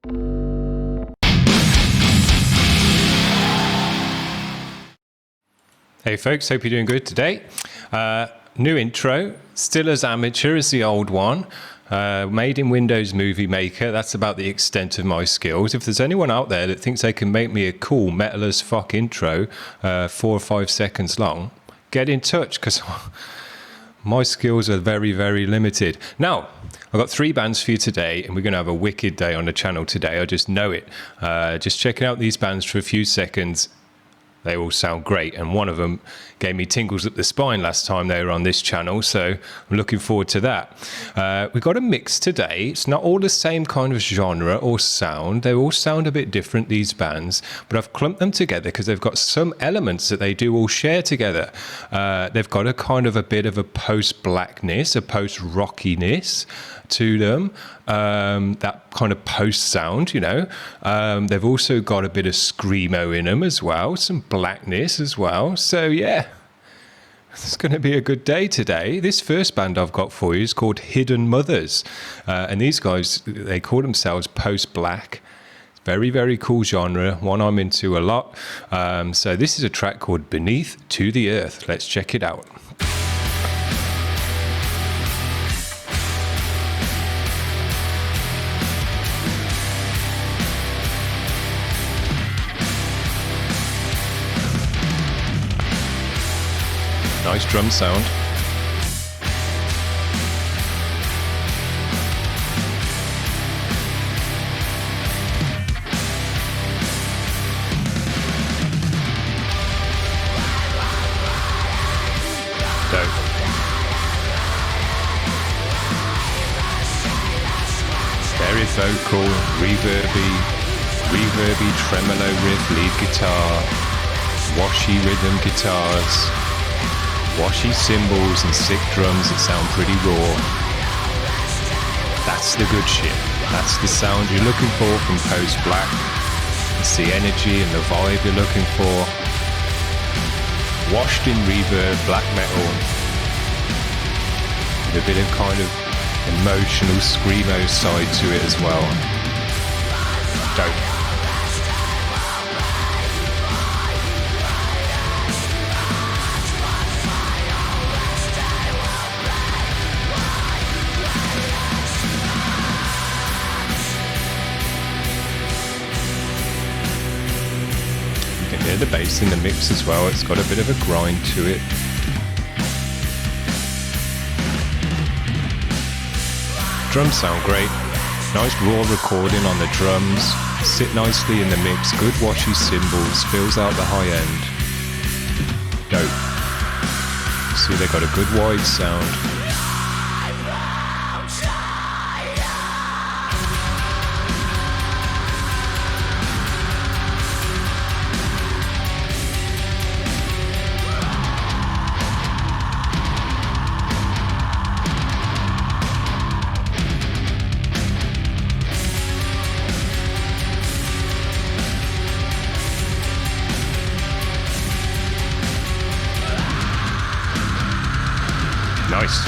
Hey folks, hope you're doing good today. New intro, still as amateur as the old one. Made in Windows Movie Maker. That's about the extent of my skills. If there's anyone out there that thinks they can make me a cool metal as fuck intro, 4 or 5 seconds long, get in touch, because my skills are very, very limited. Now, I've got 3 bands for you today, and we're going to have a wicked day on the channel today. I just know it. Just checking out these bands for a few seconds. They all sound great, and one of them gave me tingles up the spine last time they were on this channel, so I'm looking forward to that. We've got a mix today. It's not all the same kind of genre or sound. They all sound a bit different, these bands, but I've clumped them together because they've got some elements that they do all share together. They've got a kind of a bit of a post-blackness, a post-rockiness to them, that kind of post sound, you know. They've also got a bit of screamo in them as well, some blackness as well. So yeah, it's going to be a good day today. This first band I've got for you is called Hidden Mothers, and these guys, they call themselves post-black. Very, very cool genre, one I'm into a lot. So this is a track called Beneath to the Earth. Let's check it out. Nice drum sound. Dope. Very vocal, reverby tremolo riff, lead guitar, washy rhythm guitars, washy cymbals and sick drums that sound pretty raw. That's the good shit. That's the sound you're looking for from post-black. It's the energy and the vibe you're looking for. Washed in reverb, black metal, with a bit of kind of emotional screamo side to it as well. Dope. The bass in the mix as well, it's got a bit of a grind to it. Drums sound great, nice raw recording on the drums, sit nicely in the mix, good washy cymbals, fills out the high end. Dope. See, they got a good wide sound. Nice.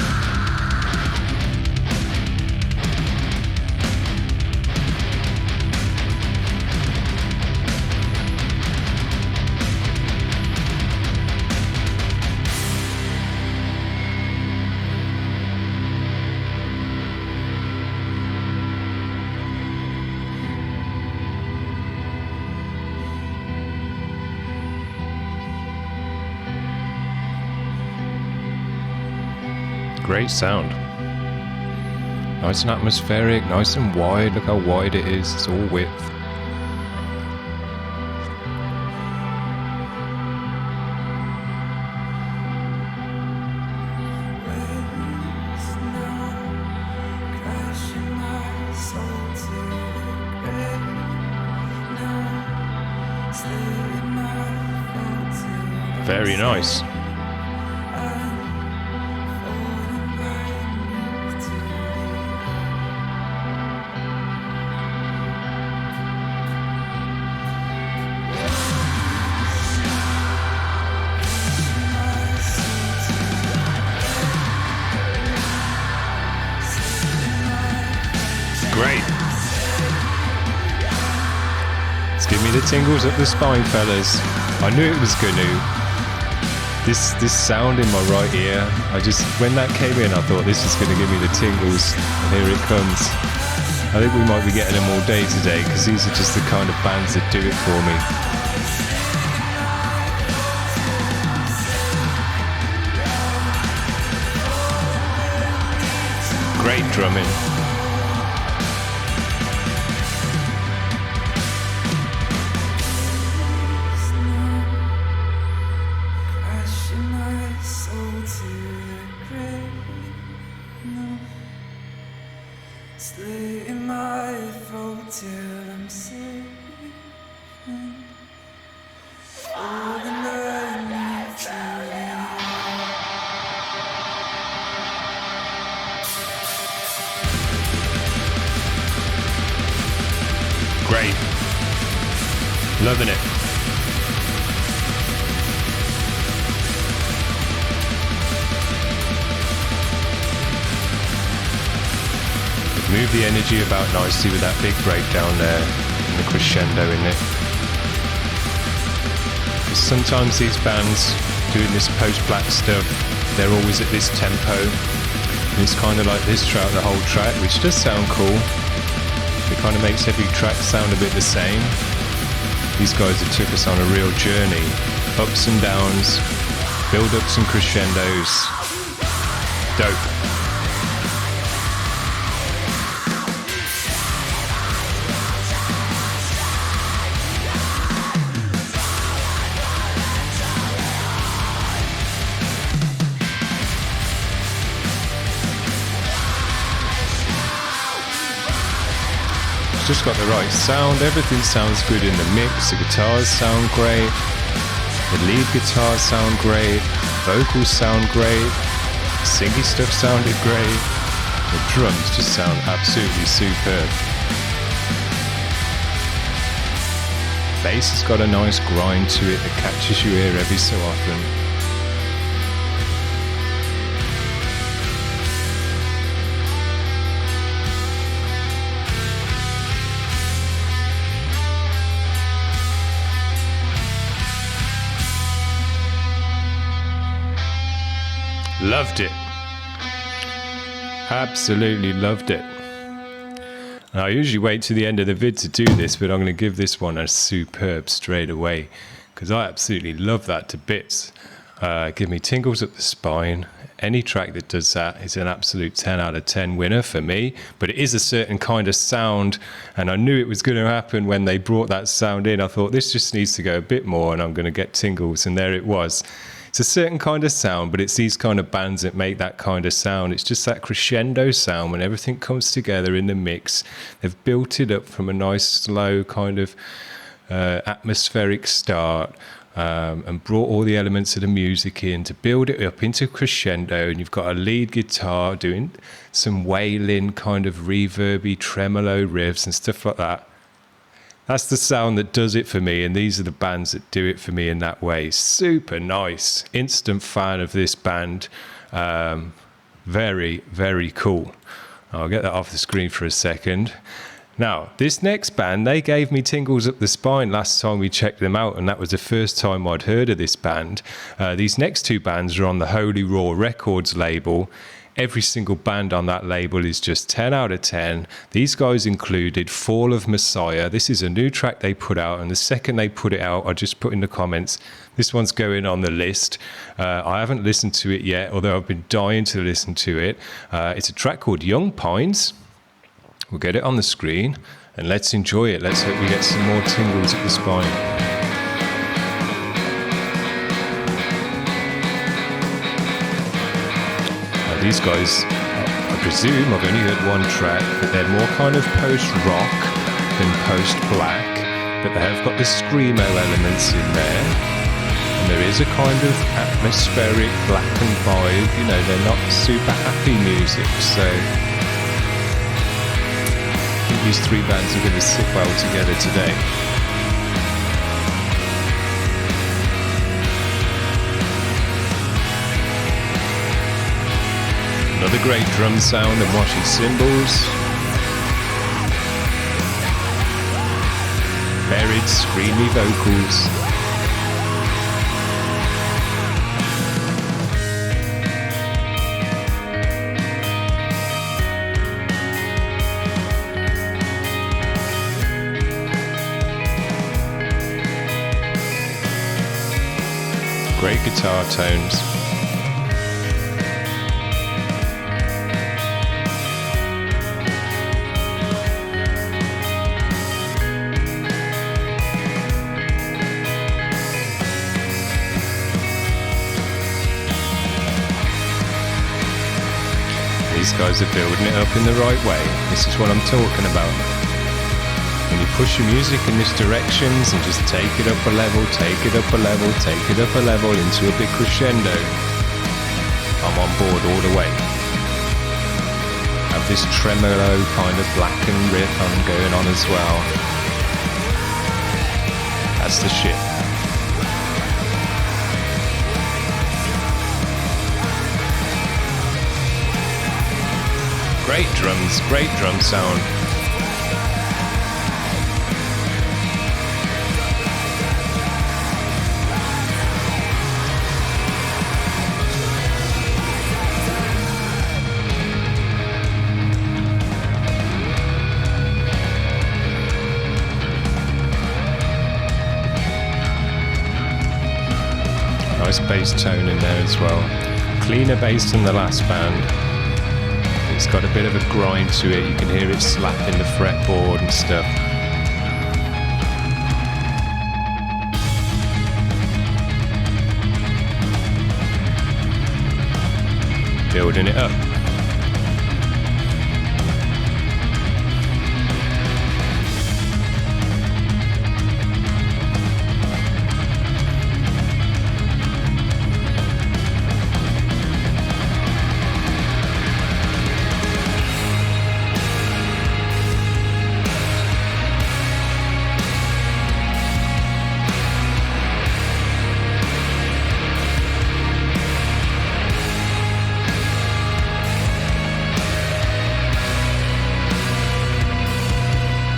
Great sound. Nice and atmospheric, nice and wide. Look how wide it is. It's all width. Very nice. Great. Give me the tingles up the spine, fellas. I knew it was gonna. This sound in my right ear, when that came in, I thought this is going to give me the tingles. And here it comes. I think we might be getting them all day today, because these are just the kind of bands that do it for me. Great drumming. Great. Loving it. Move the energy about nicely with that big breakdown there and the crescendo in it. Because sometimes these bands doing this post-black stuff, they're always at this tempo. And it's kind of like this throughout the whole track, which does sound cool. It kind of makes every track sound a bit the same. These guys have took us on a real journey. Ups and downs, build-ups and crescendos. Dope. Just got the right sound, everything sounds good in the mix, the guitars sound great, the lead guitars sound great, vocals sound great, the singy stuff sounded great, the drums just sound absolutely superb. Bass has got a nice grind to it that catches your ear every so often. Loved it. Absolutely loved it. And I usually wait to the end of the vid to do this, but I'm going to give this one a superb straight away, because I absolutely love that to bits. Give me tingles up the spine. Any track that does that is an absolute 10 out of 10 winner for me, but it is a certain kind of sound, and I knew it was going to happen when they brought that sound in. I thought this just needs to go a bit more and I'm going to get tingles, and there it was. It's a certain kind of sound, but it's these kind of bands that make that kind of sound. It's just that crescendo sound when everything comes together in the mix. They've built it up from a nice, slow kind of atmospheric start, and brought all the elements of the music in to build it up into crescendo. And you've got a lead guitar doing some wailing kind of reverby tremolo riffs and stuff like that. That's the sound that does it for me, and these are the bands that do it for me in that way. Super nice. Instant fan of this band. Very, very cool. I'll get that off the screen for a second. Now, this next band, they gave me tingles up the spine last time we checked them out, and that was the first time I'd heard of this band. These next two bands are on the Holy Raw Records label. Every single band on that label is just 10 out of 10. These guys included Fall of Messiah. This is a new track they put out, and the second they put it out, I just put in the comments, this one's going on the list. I haven't listened to it yet, although I've been dying to listen to it. It's a track called Young Pines. We'll get it on the screen, and let's enjoy it. Let's hope we get some more tingles at the spine. These guys, I presume, I've only heard one track, but they're more kind of post-rock than post-black, but they have got the screamo elements in there, and there is a kind of atmospheric blackened vibe. You know, they're not super happy music, so I think these three bands are going to sit well together today. Another great drum sound and washing cymbals. varied screamy vocals. Great guitar tones. These guys are building it up in the right way. This is what I'm talking about. When you push your music in this directions and just take it up a level, take it up a level, take it up a level into a big crescendo, I'm on board all the way. Have this tremolo kind of blackened riff going on as well. That's the shit. Great drums, great drum sound. Nice bass tone in there as well. Cleaner bass than the last band. It's got a bit of a grind to it. You can hear it slapping the fretboard and stuff. Building it up.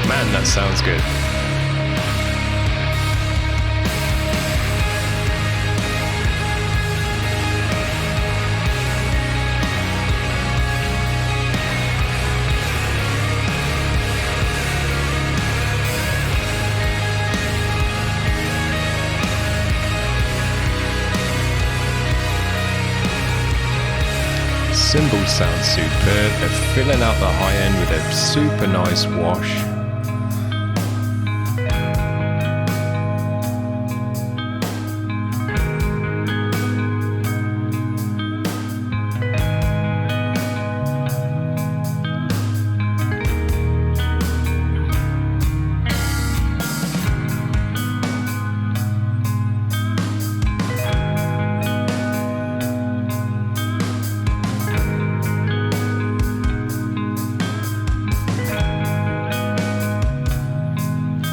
Man, that sounds good. Cymbals sound superb. They're filling out the high end with a super nice wash.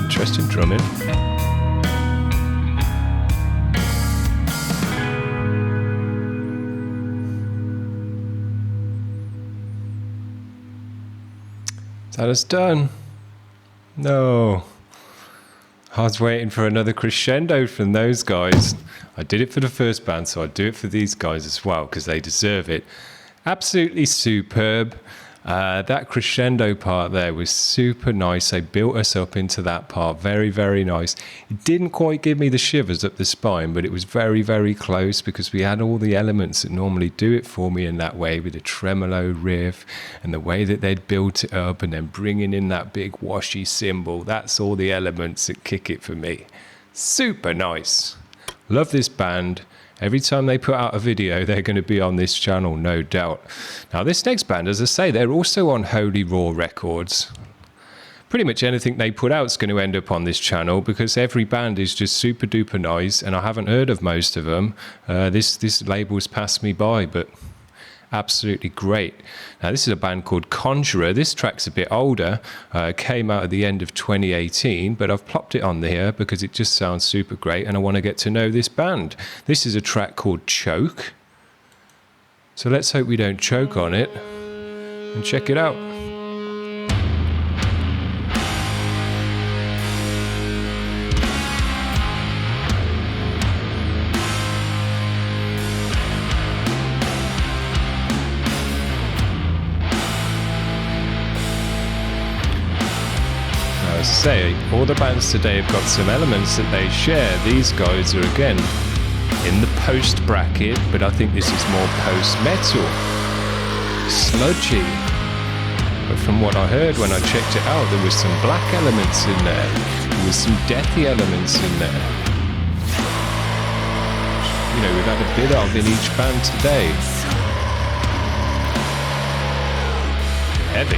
Interesting drumming. That is done. No. I was waiting for another crescendo from those guys. I did it for the first band, so I'd do it for these guys as well, because they deserve it. Absolutely superb. That crescendo part there was super nice. They built us up into that part. Very, very nice. It didn't quite give me the shivers up the spine, but it was very, very close because we had all the elements that normally do it for me in that way, with the tremolo riff and the way that they'd built it up and then bringing in that big washy cymbal. That's all the elements that kick it for me. Super nice. Love this band. Every time they put out a video, they're going to be on this channel, no doubt. Now, this next band, as I say, they're also on Holy Raw Records. Pretty much anything they put out is going to end up on this channel because every band is just super duper nice, and I haven't heard of most of them. This label's passed me by, but absolutely great. Now, this is a band called Conjurer. This track's a bit older. Came out at the end of 2018, but I've plopped it on there because it just sounds super great and I want to get to know this band. This is a track called Choke. So let's hope we don't choke on it and check it out. As I say, all the bands today have got some elements that they share. These guys are again in the post bracket, but I think this is more post-metal. Sludgy. But from what I heard when I checked it out, there was some black elements in there. There was some deathy elements in there. You know, we've had a bit of in each band today. Heavy.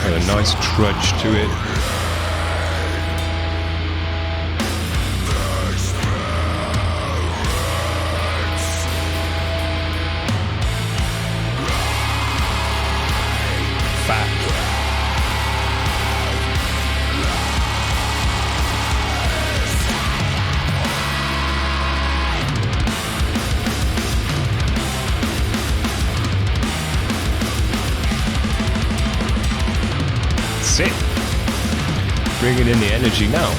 A nice trudge to it. Fat. It. Bringing in the energy now.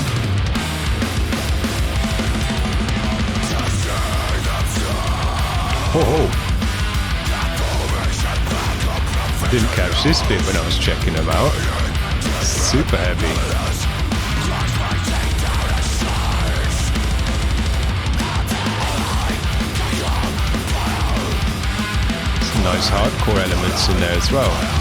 Oh, didn't catch this bit when I was checking them out. Super heavy. Some nice hardcore elements in there as well.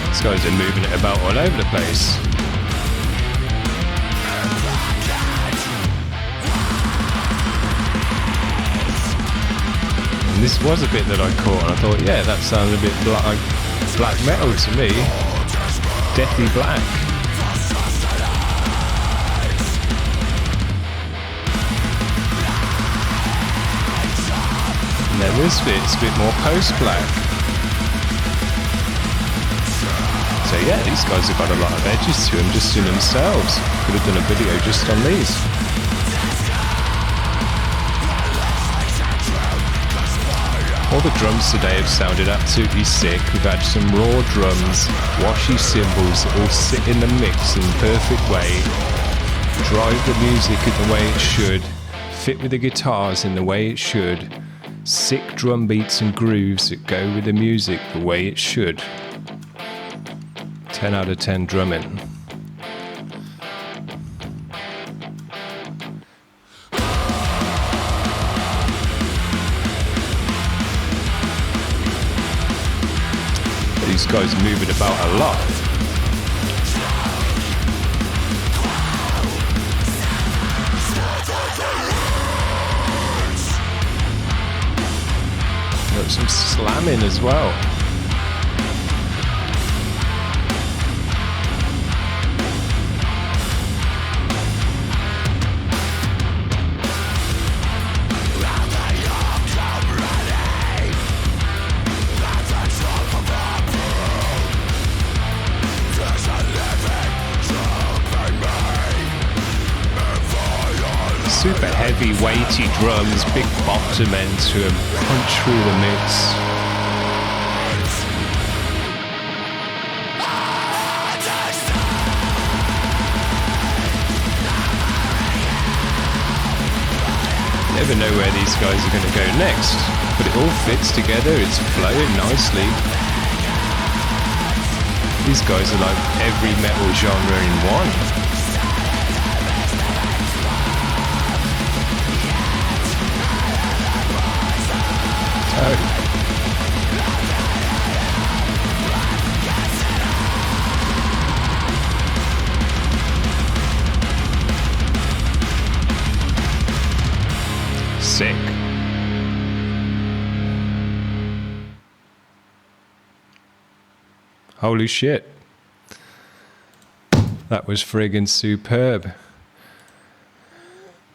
These guys are moving it about all over the place. And this was a bit that I caught and I thought, yeah, that sounded a bit like black metal to me. Deathly black. And then this bit's a bit more post-black. So yeah, these guys have got a lot of edges to them just in themselves. Could have done a video just on these. All the drums today have sounded absolutely sick. We've had some raw drums, washy cymbals that all sit in the mix in the perfect way, drive the music in the way it should, fit with the guitars in the way it should, sick drum beats and grooves that go with the music the way it should. 10 out of 10 drumming. These guys are moving about a lot. Got some slamming as well. Super heavy, weighty drums, big bottom end to them, punch through the mix. Never know where these guys are going to go next, but it all fits together, it's flowing nicely. These guys are like every metal genre in one. Sick. Holy shit. That was friggin' superb.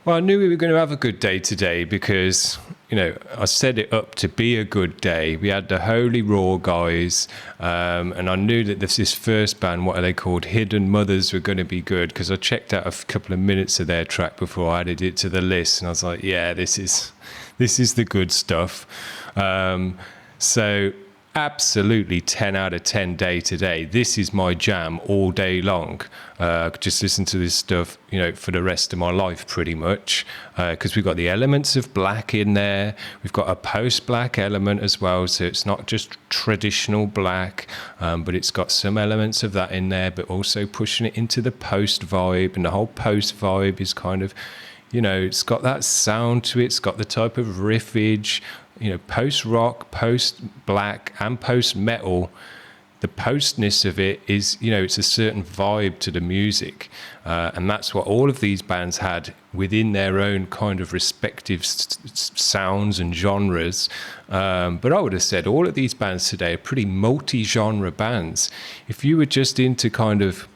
Well, I knew we were going to have a good day today because, I set it up to be a good day. We had the Holy Raw guys, and I knew that this first band, what are they called? Hidden Mothers, were going to be good because I checked out a couple of minutes of their track before I added it to the list, and I was like, yeah, this is the good stuff. So absolutely 10 out of 10 day today. This is my jam all day long. Just listen to this stuff, for the rest of my life pretty much, because we've got the elements of black in there. We've got a post-black element as well, so it's not just traditional black, but it's got some elements of that in there, but also pushing it into the post vibe. And the whole post vibe is kind of, it's got that sound to it. It's got the type of riffage, post-rock, post-black, and post-metal. The postness of it is, it's a certain vibe to the music. And that's what all of these bands had within their own kind of respective sounds and genres. But I would have said all of these bands today are pretty multi-genre bands. If you were just into kind of,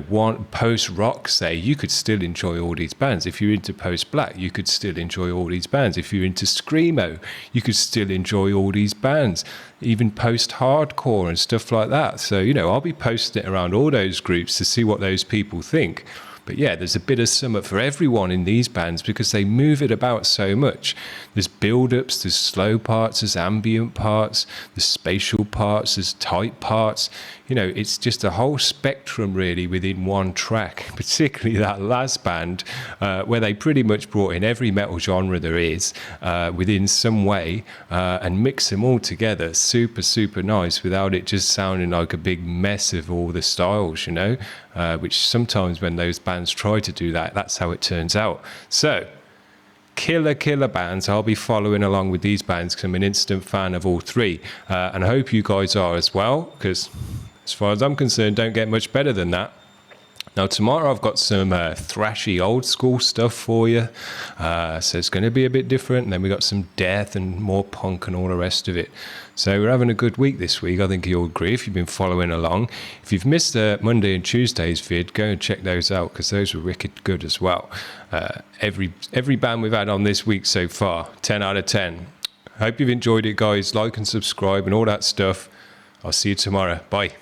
one post-rock, say, you could still enjoy all these bands. If you're into post-black, you could still enjoy all these bands. If you're into screamo, you could still enjoy all these bands, even post-hardcore and stuff like that. So, I'll be posting it around all those groups to see what those people think. But yeah, there's a bit of summer for everyone in these bands because they move it about so much. There's build-ups, there's slow parts, there's ambient parts, there's spatial parts, there's tight parts. It's just a whole spectrum really within one track, particularly that last band where they pretty much brought in every metal genre there is within some way and mix them all together. Super, super nice without it just sounding like a big mess of all the styles, which sometimes when those bands try to do that, that's how it turns out. So, killer bands. I'll be following along with these bands because I'm an instant fan of all three. And I hope you guys are as well, because as far as I'm concerned, don't get much better than that. Now, tomorrow I've got some thrashy old school stuff for you. So it's going to be a bit different. And then we got some death and more punk and all the rest of it. So we're having a good week this week. I think you'll agree if you've been following along. If you've missed Monday and Tuesday's vid, go and check those out because those were wicked good as well. Every band we've had on this week so far, 10 out of 10. Hope you've enjoyed it, guys. Like and subscribe and all that stuff. I'll see you tomorrow. Bye.